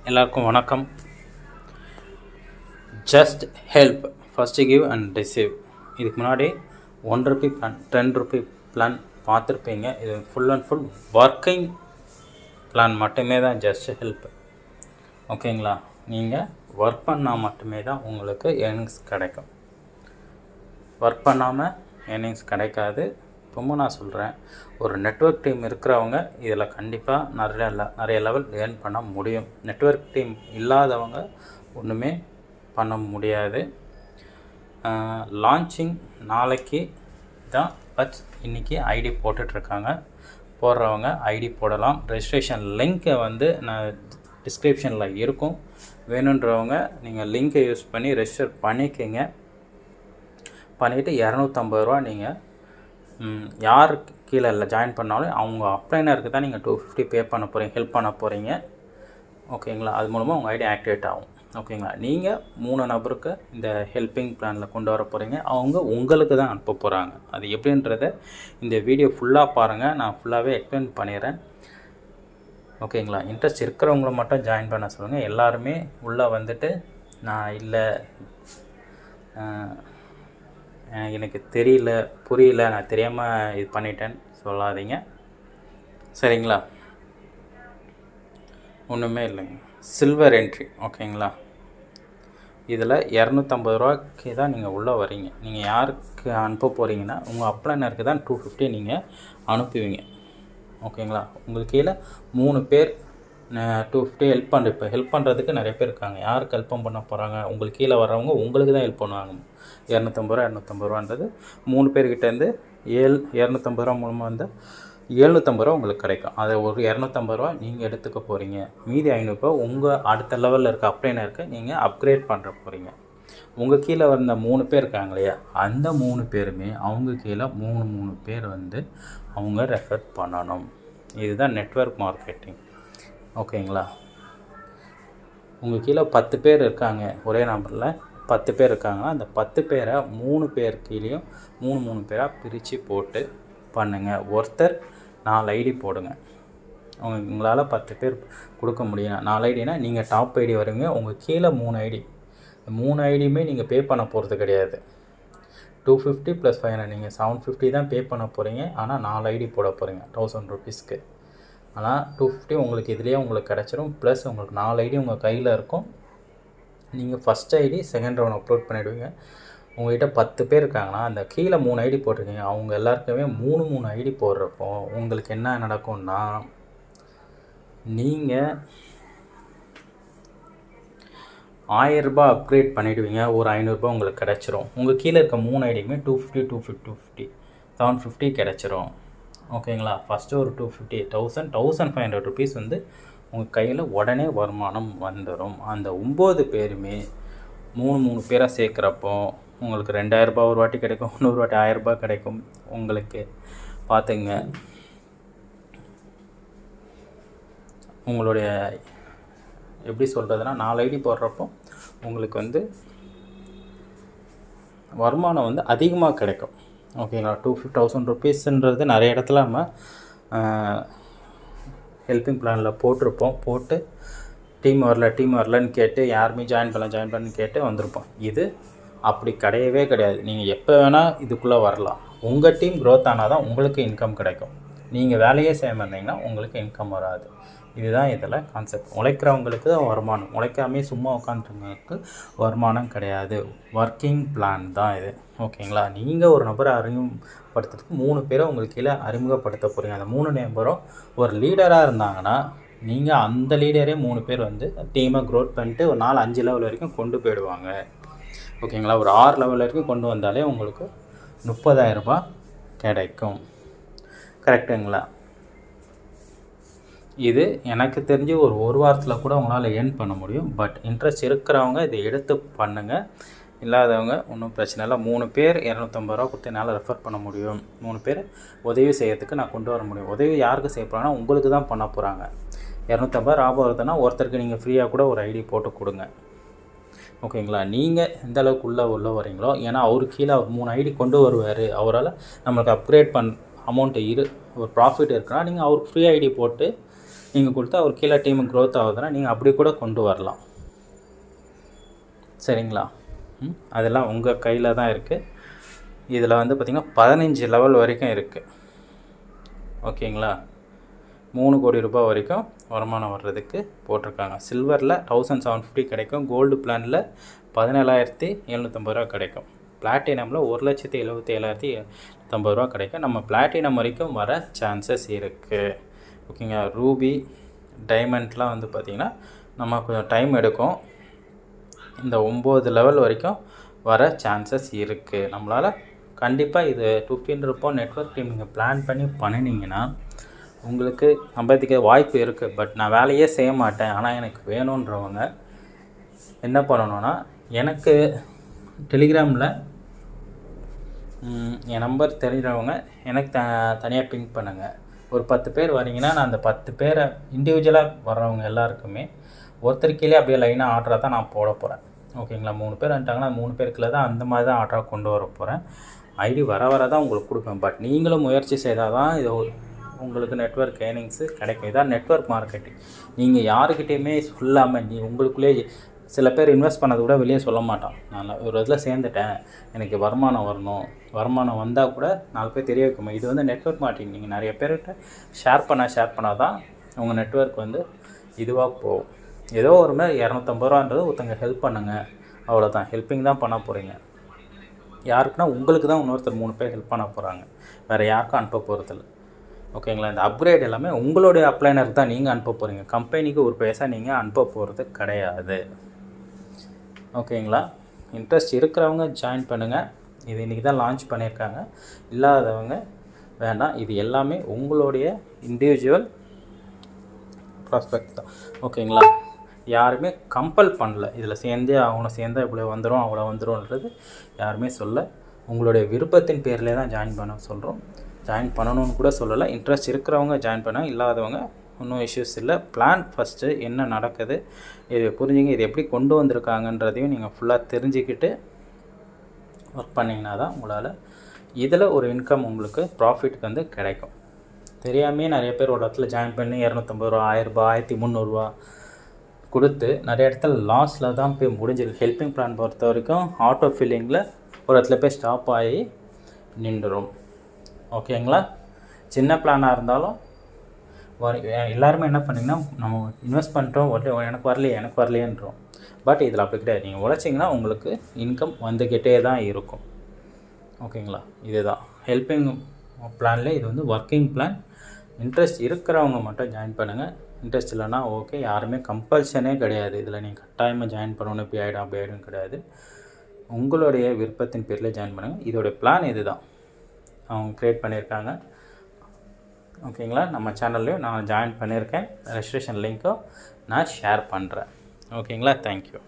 எல்லாருக்கும் வணக்கம். Just help, first give and receive. இதுக்கு முன்னாடி ₹1 பிளான், ₹10 பிளான் பார்த்துருப்பீங்க. இது full and full working plan மட்டுமே தான் ஜஸ்ட் ஹெல்ப். ஓகேங்களா? நீங்கள் ஒர்க் பண்ணால் மட்டுமே தான் உங்களுக்கு ஏர்னிங்ஸ் கிடைக்கும். ஒர்க் பண்ணாமல் ஏர்னிங்ஸ் கிடைக்காது. ரொம்ப நான் சொல்கிறேன், ஒரு நெட்வொர்க் டீம் இருக்கிறவங்க இதில் கண்டிப்பாக நிறைய லெவல் ஏர்ன் பண்ண முடியும். நெட்வொர்க் டீம் இல்லாதவங்க ஒன்றுமே பண்ண முடியாது. லான்ச்சிங் நாளைக்கு தான், பட் இன்றைக்கி ஐடி போட்டுட்ருக்காங்க. போடுறவங்க ஐடி போடலாம். ரெஜிஸ்ட்ரேஷன் லிங்க்கை நான் டிஸ்கிரிப்ஷனில் இருக்கும். வேணுன்றவங்க நீங்கள் லிங்க்கை யூஸ் பண்ணி ரெஜிஸ்டர் பண்ணிக்கோங்க. பண்ணிவிட்டு ₹250 நீங்கள் யார் கீழே இல்லை ஜாயின் பண்ணாலும் அவங்க அப்ளைனருக்கு தான் நீங்கள் $250 பே பண்ண போகிறீங்க, ஹெல்ப் பண்ண போகிறீங்க. ஓகேங்களா? அது மூலமாக உங்கள் ஐடி ஆக்டிவேட் ஆகும். ஓகேங்களா? நீங்கள் 3 நபருக்கு இந்த ஹெல்ப்பிங் பிளானில் கொண்டு வர போகிறீங்க. அவங்க உங்களுக்கு தான் அனுப்ப போகிறாங்க. அது எப்படின்றத இந்த வீடியோ ஃபுல்லாக பாருங்கள். நான் ஃபுல்லாகவே எக்ஸ்பிளைன் பண்ணிடுறேன். ஓகேங்களா? இன்ட்ரெஸ்ட் இருக்கிறவங்கள மட்டும் ஜாயின் பண்ண சொல்லுங்கள். எல்லாருமே உள்ளே வந்துட்டு நான் இல்லை, எனக்கு தெரியல, புரியல, நான் தெரியாமல் இது பண்ணிட்டேன்னு சொல்லாதீங்க. சரிங்களா? ஒன்றுமே இல்லைங்க. Silver entry. ஓகேங்களா? இதில் ₹250 தான் நீங்கள் உள்ளே வரீங்க. நீங்கள் யாருக்கு அனுப்ப போகிறீங்கன்னா உங்கள் அப்ளைனருக்கு தான் $250 நீங்கள் அனுப்புவீங்க. ஓகேங்களா? உங்களுக்கு கீழே 3 பேர் $250 இப்போ ஹெல்ப் பண்ணுறதுக்கு நிறைய பேர் இருக்காங்க. யாருக்கு ஹெல்ப் பண்ண போகிறாங்க? உங்களுக்கு கீழே வர்றவங்க உங்களுக்கு தான் ஹெல்ப் பண்ணுவாங்க. ₹250 3 பேர்கிட்டேருந்து ₹250 மூலமாக ₹750 உங்களுக்கு கிடைக்கும். அதை ஒரு ₹250 நீங்கள் எடுத்துக்க போகிறீங்க. மீதி ₹500 உங்கள் அடுத்த லெவலில் இருக்க அப்ளைனருக்கு நீங்கள் அப்கிரேட் பண்ணுற போகிறீங்க. உங்கள் கீழே வந்த 3 பேர் இருக்காங்க இல்லையா, அந்த 3 பேருமே அவங்க கீழே 3 பேர் அவங்க ரெஃபர் பண்ணணும். இதுதான் நெட்வொர்க் மார்க்கெட்டிங். ஓகேங்களா? உங்கள் கீழே 10 பேர் இருக்காங்க, ஒரே நம்பரில் 10 பேர் இருக்காங்கன்னா அந்த 10 பேரை 3 பேர் கீழேயும் 3 பேராக பிரித்து போட்டு பண்ணுங்கள். ஒருத்தர் 4 ஐடி போடுங்க. உங்களால் 10 பேர் கொடுக்க முடியும். 4 ஐடினா நீங்கள் டாப் ஐடி வருவீங்க. உங்கள் கீழே 3 ஐடி, 3 ஐடியுமே நீங்கள் பே பண்ண போகிறது கிடையாது. $250 + 500 நீங்கள் $750 தான் பே பண்ண போகிறீங்க. ஆனால் 4 ஐடி போட போகிறீங்க ₹1000. ஆனால் $250 உங்களுக்கு இதுலேயே உங்களுக்கு கிடச்சிரும். ப்ளஸ் உங்களுக்கு 4 ஐடி உங்கள் கையில் இருக்கும். நீங்கள் first ID second round upload பண்ணிவிடுவீங்க. உங்கள்கிட்ட 10 பேர் இருக்காங்கன்னா அந்த கீழே 3 ஐடி போட்டிருக்கீங்க. அவங்க எல்லாருக்குமே 3 ஐடி போடுறப்போ உங்களுக்கு என்ன நடக்கும்னா, நீங்கள் ₹1000 அப்கிரேட் பண்ணிவிடுவீங்க. ஒரு ₹500 உங்களுக்கு கிடச்சிரும். உங்கள் கீழே இருக்க 3 ஐடிக்குமே $250 $750 கிடச்சிரும். ஓகேங்களா? ஃபஸ்ட்டு ஒரு $250 $1500 உங்கள் கையில் உடனே வருமானம் வந்துடும். அந்த 9 பேருமே 3 பேராக சேர்க்குறப்போ உங்களுக்கு ₹2000 ஒரு வாட்டி கிடைக்கும், இன்னொரு வாட்டி ₹1000 கிடைக்கும். உங்களுக்கு பார்த்துங்க, உங்களுடைய எப்படி சொல்கிறதுனா 4 ஐடி போடுறப்போ உங்களுக்கு வருமானம் அதிகமாக கிடைக்கும். ஓகேங்களா? $250,000 நிறைய இடத்துல நம்ம ஹெல்ப்பிங் பிளானில் போட்டு டீம் வரலன்னு கேட்டு யாருமே ஜாயின் பண்ணு கேட்டு வந்திருப்போம். இது அப்படி கிடையவே கிடையாது. நீங்கள் எப்போ வேணால் இதுக்குள்ளே வரலாம். உங்கள் டீம் க்ரோத் ஆனால் தான் உங்களுக்கு இன்கம் கிடைக்கும். நீங்கள் வேலையே செய்யாமல் இருந்தீங்கன்னா உங்களுக்கு இன்கம் வராது. இதுதான் இதில் கான்செப்ட். உழைக்கிறவங்களுக்கு தான் வருமானம். உழைக்காமே சும்மா உட்காந்துருங்களுக்கு வருமானம் கிடையாது. ஒர்க்கிங் பிளான் தான் இது. ஓகேங்களா? நீங்கள் ஒரு நபரை அறிமுகப்படுத்துறதுக்கு 3 பேரை உங்களுக்கு கீழே அறிமுகப்படுத்த போகிறீங்க. அந்த 3 நபரும் ஒரு லீடராக இருந்தாங்கன்னா நீங்கள் அந்த லீடரே 3 பேர் டீமை க்ரோத் பண்ணிட்டு ஒரு 4-5 லெவல் வரைக்கும் கொண்டு போயிடுவாங்க. ஓகேங்களா? ஒரு 6 லெவல் வரைக்கும் கொண்டு வந்தாலே உங்களுக்கு ₹30,000 கிடைக்கும். கரெக்டுங்களா? இது எனக்கு தெரிஞ்சு ஒரு வாரத்தில் கூட உங்களால் ஏர்ன் பண்ண முடியும். பட் இன்ட்ரெஸ்ட் இருக்கிறவங்க இதை எடுத்து பண்ணுங்கள். இல்லாதவங்க ஒன்றும் பிரச்சனை இல்லை. 3 பேர் ₹250 கொடுத்து என்னால் ரெஃபர் பண்ண முடியும். 3 பேர் உதவி செய்யறதுக்கு நான் கொண்டு வர முடியும். உதவி யாருக்கு செய்ய போகிறாங்கன்னா உங்களுக்கு தான் பண்ண போகிறாங்க. ₹250 லாபம் வருதுன்னா ஒருத்தருக்கு நீங்கள் ஃப்ரீயாக கூட ஒரு ஐடி போட்டு கொடுங்க. ஓகேங்களா? நீங்கள் எந்த அளவுக்கு உள்ளே வரீங்களோ, ஏன்னா அவரு கீழே 3 ஐடி கொண்டு வருவார். அவரால் நம்மளுக்கு அப்கிரேட் அமௌண்ட்டு ஒரு ப்ராஃபிட் இருக்குன்னா நீங்கள் அவருக்கு ஃப்ரீ ஐடி போட்டு நீங்கள் கொடுத்தா ஒரு கீழே டீமுக்கு க்ரோத் ஆகுதுன்னா நீங்கள் அப்படி கூட கொண்டு வரலாம். சரிங்களா? அதெல்லாம் உங்கள் கையில் தான் இருக்குது. இதில் வந்து பார்த்திங்கன்னா 15 லெவல் வரைக்கும் இருக்குது. ஓகேங்களா? 3 கோடி ரூபாய் வரைக்கும் வருமானம் வர்றதுக்கு போட்டிருக்காங்க. சில்வரில் 1750 கிடைக்கும். கோல்டு பிளானில் 17,750 ரூபா கிடைக்கும். பிளாட்டினமில் 1,77,750 ரூபா கிடைக்கும். நம்ம பிளாட்டினம் வரைக்கும் வர சான்சஸ் இருக்குது. ஓகேங்க. ரூபி டைமண்ட்லாம் வந்து பார்த்திங்கன்னா நம்ம கொஞ்சம் டைம் எடுக்கும். இந்த 9 லெவல் வரைக்கும் வர சான்சஸ் இருக்குது. நம்மளால் கண்டிப்பாக இது 250 ரூபாய் நெட்வொர்க் டீம் நீங்கள் பிளான் பண்ணி பண்ணினீங்கன்னா உங்களுக்கு சம்பாதிக்க வாய்ப்பு இருக்குது. பட் நான் வேலையே செய்ய மாட்டேன், ஆனால் எனக்கு வேணுன்றவங்க என்ன பண்ணணுன்னா, எனக்கு டெலிகிராமில் என் நம்பர் தெரிஞ்சவங்க எனக்கு தனியாக பிங்க் பண்ணுங்கள். ஒரு 10 பேர் வரீங்கன்னா நான் அந்த 10 பேரை இண்டிவிஜுவலாக வர்றவங்க எல்லாருக்குமே ஒருத்தர் கீழே அப்படியே லைனாக ஆர்டராக தான் நான் போட போகிறேன். ஓகேங்களா? 3 பேர் வந்துட்டாங்கன்னா 3 பேருக்குள்ள தான் அந்த மாதிரி தான் ஆர்டராக கொண்டு வர போகிறேன். ஐடி வர தான் உங்களுக்கு கொடுப்பேன். பட் நீங்களும் முயற்சி செய்தால் தான் இது உங்களுக்கு நெட்வொர்க் ஏர்னிங்ஸு கிடைக்கும். இதான் நெட்வொர்க் மார்க்கெட்டிங். நீங்கள் யாருக்கிட்டேயுமே சொல்லாமல் உங்களுக்குள்ளேயே சில பேர் இன்வெஸ்ட் பண்ணதை கூட வெளியே சொல்ல மாட்டான். நான் ஒரு இதில் சேர்ந்துட்டேன், எனக்கு வருமானம் வரணும், வருமானம் வந்தால் கூட 4 பேர் தெரிய வைக்குமா. இது வந்து நெட்வொர்க் மார்க்கெட்டிங். நீங்கள் நிறைய பேர்கிட்ட ஷேர் பண்ணால் தான் உங்கள் நெட்வொர்க் வந்து இதுவாக போகும். ஏதோ ஒரு மாதிரி 250 ரூபான்றது ஒருத்தங்க ஹெல்ப் பண்ணுங்கள், அவ்வளோதான். ஹெல்ப்பிங் தான் பண்ண போகிறீங்க. யாருக்குன்னா உங்களுக்கு தான் இன்னொருத்தர் 3 பேர் ஹெல்ப் பண்ண போகிறாங்க, வேறு யாருக்கும் அனுப்ப போகிறதில்ல. ஓகேங்களா? இந்த அப்கிரேட் எல்லாமே உங்களுடைய அப்ளைனருக்கு தான் நீங்கள் அனுப்ப போகிறீங்க. கம்பெனிக்கு ஒரு பைசா நீங்கள் அனுப்ப போகிறது கிடையாது. ஓகேங்களா? இன்ட்ரெஸ்ட் இருக்கிறவங்க ஜாயின் பண்ணுங்கள். இது இன்றைக்கி தான் லான்ச் பண்ணியிருக்காங்க. இல்லாதவங்க வேண்டாம். இது எல்லாமே உங்களுடைய இண்டிவிஜுவல் ப்ராஸ்பெக்ட் தான். ஓகேங்களா? யாருமே கம்பல் பண்ணல, இதில் சேர்ந்தே அவனை சேர்ந்தால் இவ்வளோ வந்துடும் அவ்வளோ வந்துடும்ன்றது யாருமே சொல்ல. உங்களுடைய விருப்பத்தின் பேரில் தான் ஜாயின் பண்ண சொல்கிறோம். ஜாயின் பண்ணணும்னு கூட சொல்லலை. இன்ட்ரெஸ்ட் இருக்கிறவங்க ஜாயின் பண்ணால், இல்லாதவங்க ஒன்றும் இஷ்யூஸ் இல்லை. பிளான் ஃபஸ்ட்டு என்ன நடக்குது இது புரிஞ்சுங்க. இது எப்படி கொண்டு வந்திருக்காங்கன்றதையும் நீங்கள் ஃபுல்லாக தெரிஞ்சுக்கிட்டு ஒர்க் பண்ணிங்கன்னா தான் உங்களால் இதில் ஒரு இன்கம் உங்களுக்கு ப்ராஃபிட்டுக்கு வந்து கிடைக்கும். தெரியாமே நிறைய பேர் ஒரு இடத்துல ஜாயின் பண்ணி 250 ரூபா, 1000 ரூபா, 1300 ரூபா கொடுத்து நிறைய இடத்துல லாஸில் தான் போய் முடிஞ்சிருக்கு. ஹெல்பிங் பிளான் பொறுத்த வரைக்கும் ஆட்டோ ஃபில்லிங்கில் ஒரு இடத்துல போய் ஸ்டாப் ஆகி நின்றுடும். ஓகேங்களா? சின்ன பிளானாக இருந்தாலும் எல்லாருமே என்ன பண்ணிங்கன்னா, நம்ம இன்வெஸ்ட் பண்ணிட்டோம், எனக்கு வரலையேன்றோம். பட் இதில் அப்படி கிடையாது. நீங்கள் உழைச்சிங்கன்னா உங்களுக்கு இன்கம் வந்துக்கிட்டே தான் இருக்கும். ஓகேங்களா? இதுதான் ஹெல்பிங் பிளானில். இது வந்து ஒர்க்கிங் பிளான். இன்ட்ரெஸ்ட் இருக்கிறவங்க மட்டும் ஜாயின் பண்ணுங்கள். இன்ட்ரெஸ்ட் இல்லைன்னா ஓகே. யாருமே கம்பல்ஷனே கிடையாது. இதில் நீங்கள் கட்டாயமாக ஜாயின் பண்ணணும், இப்படி ஆகிடும் அப்படி ஆகிடும் கிடையாது. உங்களுடைய விருப்பத்தின் பேரில் ஜாயின் பண்ணுங்கள். இதோடைய பிளான் இது தான் அவங்க க்ரியேட் பண்ணியிருக்காங்க. ஓகேங்களா? நம்ம சேனல்லையும் நான் ஜாயின் பண்ணியிருக்கேன். ரெஜிஸ்ட்ரேஷன் லிங்க்கும் நான் ஷேர் பண்ணுறேன். ஓகேங்களா? தேங்க்யூ.